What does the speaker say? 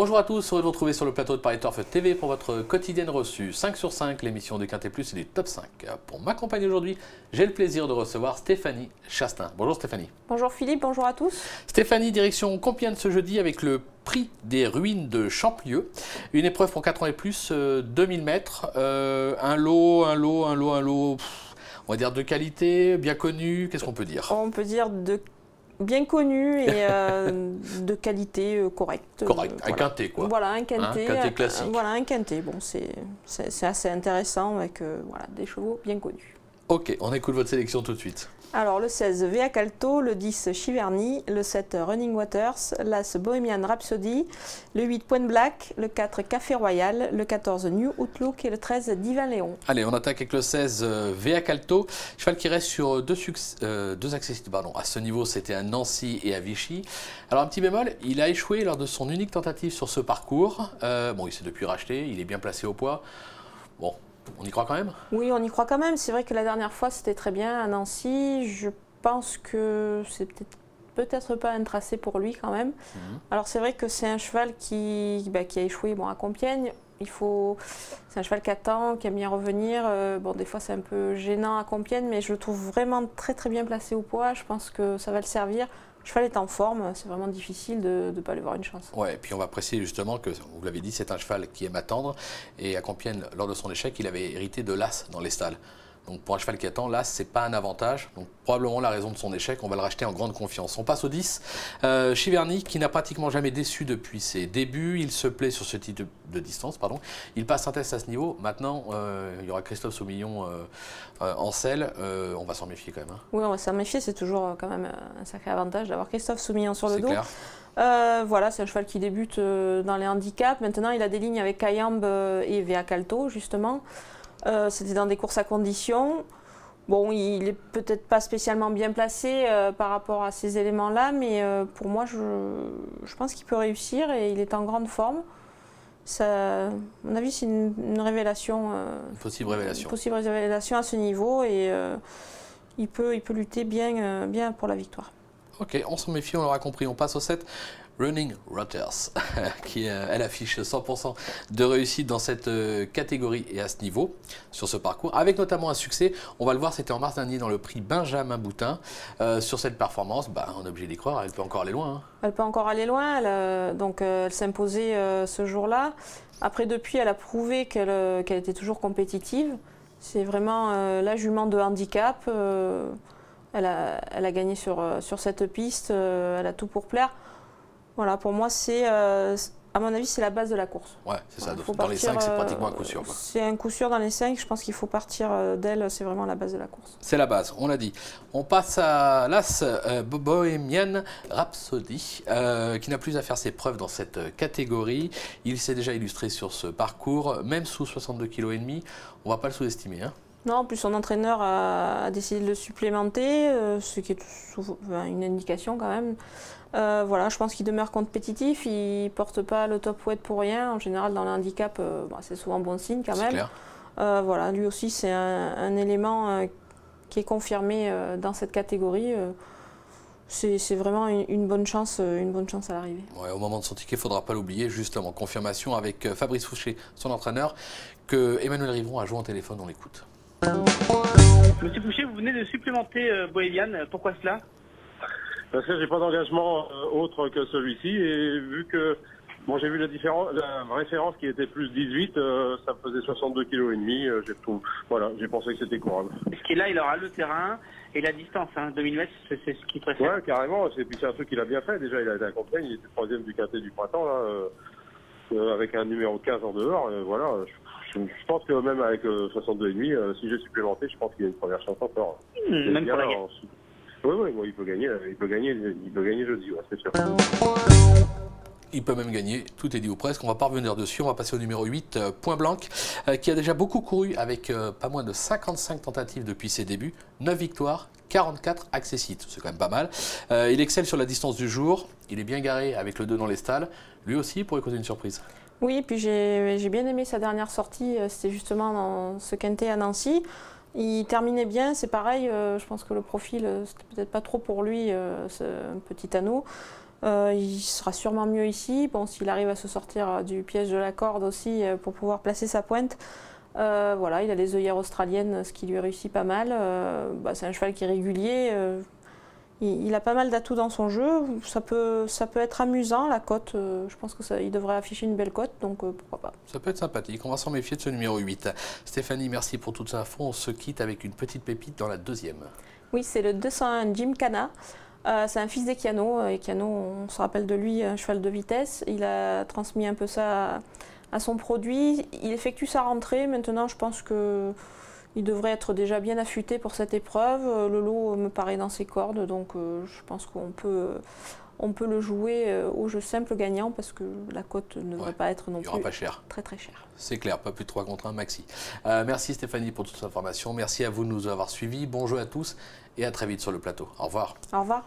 Bonjour à tous, heureux de vous retrouver sur le plateau de Paris Turf TV pour votre quotidienne reçue 5 sur 5, l'émission de Quintet Plus et du Top 5. Pour m'accompagner aujourd'hui, j'ai le plaisir de recevoir Stéphanie Chastain. Bonjour Stéphanie. Bonjour Philippe, bonjour à tous. Stéphanie, direction Compiègne ce jeudi avec le prix des ruines de Champlieu. Une épreuve pour 4 ans et plus, 2000 mètres, un lot, on va dire de qualité, bien connu, qu'est-ce qu'on peut dire? On peut dire bien connu et de qualité correcte. Correct, un voilà. quintet quoi. Voilà, un quintet. Quintet classique. Voilà, un quintet. Bon, c'est assez intéressant avec voilà, des chevaux bien connus. Ok, on écoute votre sélection tout de suite. Alors le 16, Vea Calto, le 10, Chiverny, le 7, Running Waters, l'As Bohemian Rhapsody, le 8, Point Black, le 4, Café Royal, le 14, New Outlook et le 13, Divin Léon. Allez, on attaque avec le 16, Vea Calto, cheval qui reste sur deux accessites. Pardon. À ce niveau, c'était à Nancy et à Vichy. Alors un petit bémol, il a échoué lors de son unique tentative sur ce parcours. Bon, il s'est depuis racheté, il est bien placé au poids. Bon. On y croit quand même? Oui, on y croit quand même. C'est vrai que la dernière fois, c'était très bien à Nancy. Je pense que c'est peut-être pas un tracé pour lui quand même. Alors c'est vrai que c'est un cheval qui a échoué à Compiègne. C'est un cheval qui attend, qui aime bien revenir. Bon, des fois c'est un peu gênant à Compiègne, mais je le trouve vraiment très très bien placé au poids. Je pense que ça va le servir. Le cheval est en forme, c'est vraiment difficile de ne pas lui voir une chance. Ouais, et puis on va préciser justement que, vous l'avez dit, c'est un cheval qui aime attendre. Et à Compiègne, lors de son échec, il avait hérité de l'As dans les stalles. Donc pour un cheval qui attend, l'As, c'est pas un avantage. Donc probablement la raison de son échec, on va le racheter en grande confiance. On passe au 10. Chiverny, qui n'a pratiquement jamais déçu depuis ses débuts. Il se plaît sur ce type de distance. Pardon. Il passe un test à ce niveau. Maintenant, il y aura Christophe Soumillon en selle. On va s'en méfier quand même. Hein. Oui, on va s'en méfier. C'est toujours quand même un sacré avantage d'avoir Christophe Soumillon sur le dos. Clair. Voilà, c'est un cheval qui débute dans les handicaps. Maintenant, il a des lignes avec Cayambe et Vea Calto, justement. C'était dans des courses à conditions. Bon, il n'est peut-être pas spécialement bien placé par rapport à ces éléments-là, mais pour moi, je pense qu'il peut réussir et il est en grande forme. Ça, à mon avis, c'est une révélation. Une possible révélation. Une possible révélation à ce niveau et il peut lutter bien pour la victoire. Ok, on s'en méfie, on l'aura compris. On passe au 7. Running Waters, qui elle affiche 100% de réussite dans cette catégorie et à ce niveau, sur ce parcours, avec notamment un succès, on va le voir, c'était en mars dernier dans le prix Benjamin Boutin. Sur cette performance, on est obligé d'y croire, elle peut encore aller loin. Hein. Elle peut encore aller loin, elle s'imposait ce jour-là. Après, depuis, elle a prouvé qu'elle était toujours compétitive. C'est vraiment la jument de handicap. Elle a gagné sur cette piste, elle a tout pour plaire. Voilà, pour moi, à mon avis, c'est la base de la course. Ouais, c'est ça. Voilà, dans les 5, c'est pratiquement un coup sûr. C'est un coup sûr dans les 5. Je pense qu'il faut partir d'elle. C'est vraiment la base de la course. C'est la base, on l'a dit. On passe à l'As Bohemian Rhapsody, qui n'a plus à faire ses preuves dans cette catégorie. Il s'est déjà illustré sur ce parcours, même sous 62,5 kg. On ne va pas le sous-estimer. Hein. Non, en plus, son entraîneur a décidé de le supplémenter, ce qui est une indication quand même. Voilà, je pense qu'il demeure compétitif, il ne porte pas le top weight pour rien. En général, dans le handicap, c'est souvent bon signe quand même. Clair. Voilà, lui aussi, c'est un élément qui est confirmé dans cette catégorie. C'est vraiment une bonne chance à l'arrivée. Ouais, au moment de son ticket, il ne faudra pas l'oublier, justement. Confirmation avec Fabrice Fouché, son entraîneur, que Emmanuel Rivron a joué en téléphone, on l'écoute. Monsieur Fouché, vous venez de supplémenter Bohemian, pourquoi cela? Parce que j'ai pas d'engagement autre que celui-ci et vu que j'ai vu la référence qui était plus 18, ça me faisait 62,5 kg. J'ai pensé que c'était courable. Parce que là, il aura le terrain et la distance, 2000 mètres, c'est ce qu'il préfère. Ouais, carrément. Et puis c'est un truc qu'il a bien fait. Déjà, il a été à Compiègne, il était 3e du quintet du printemps là, avec un numéro 15 en dehors. Voilà. Je pense que même avec 62,5, si j'ai supplémenté, je pense qu'il y a une première chance encore. Même pour la gagne. Oui, il peut gagner jeudi, ouais, c'est sûr. Il peut même gagner, tout est dit ou presque, on va pas revenir dessus, on va passer au numéro 8, Point Blanc, qui a déjà beaucoup couru avec pas moins de 55 tentatives depuis ses débuts, 9 victoires, 44 accessites, c'est quand même pas mal. Il excelle sur la distance du jour, il est bien garé avec le 2 dans les stalles, lui aussi pourrait causer une surprise. Oui, puis j'ai bien aimé sa dernière sortie, c'était justement dans ce quintet à Nancy. Il terminait bien, c'est pareil, je pense que le profil, c'était peut-être pas trop pour lui, ce petit anneau. Il sera sûrement mieux ici. Bon, s'il arrive à se sortir du piège de la corde aussi pour pouvoir placer sa pointe. Voilà, il a les œillères australiennes, ce qui lui réussit pas mal. C'est un cheval qui est régulier. Il a pas mal d'atouts dans son jeu. Ça peut être amusant, la cote. Je pense qu'il devrait afficher une belle cote, donc pourquoi pas. Ça peut être sympathique. On va s'en méfier de ce numéro 8. Stéphanie, merci pour toutes ces infos. On se quitte avec une petite pépite dans la deuxième. Oui, c'est le 201 Gymkhana. C'est un fils d'Equiano. Equiano, on se rappelle de lui, un cheval de vitesse. Il a transmis un peu ça à son produit. Il effectue sa rentrée. Maintenant, je pense qu'il devrait être déjà bien affûté pour cette épreuve. Le lot me paraît dans ses cordes, donc je pense qu'on peut le jouer au jeu simple gagnant parce que la cote ne devrait pas être non plus pas cher. Très très cher. C'est clair, pas plus de 3 contre 1 maxi. Merci Stéphanie pour toutes ces informations. Merci à vous de nous avoir suivis. Bon jeu à tous et à très vite sur le plateau. Au revoir. Au revoir.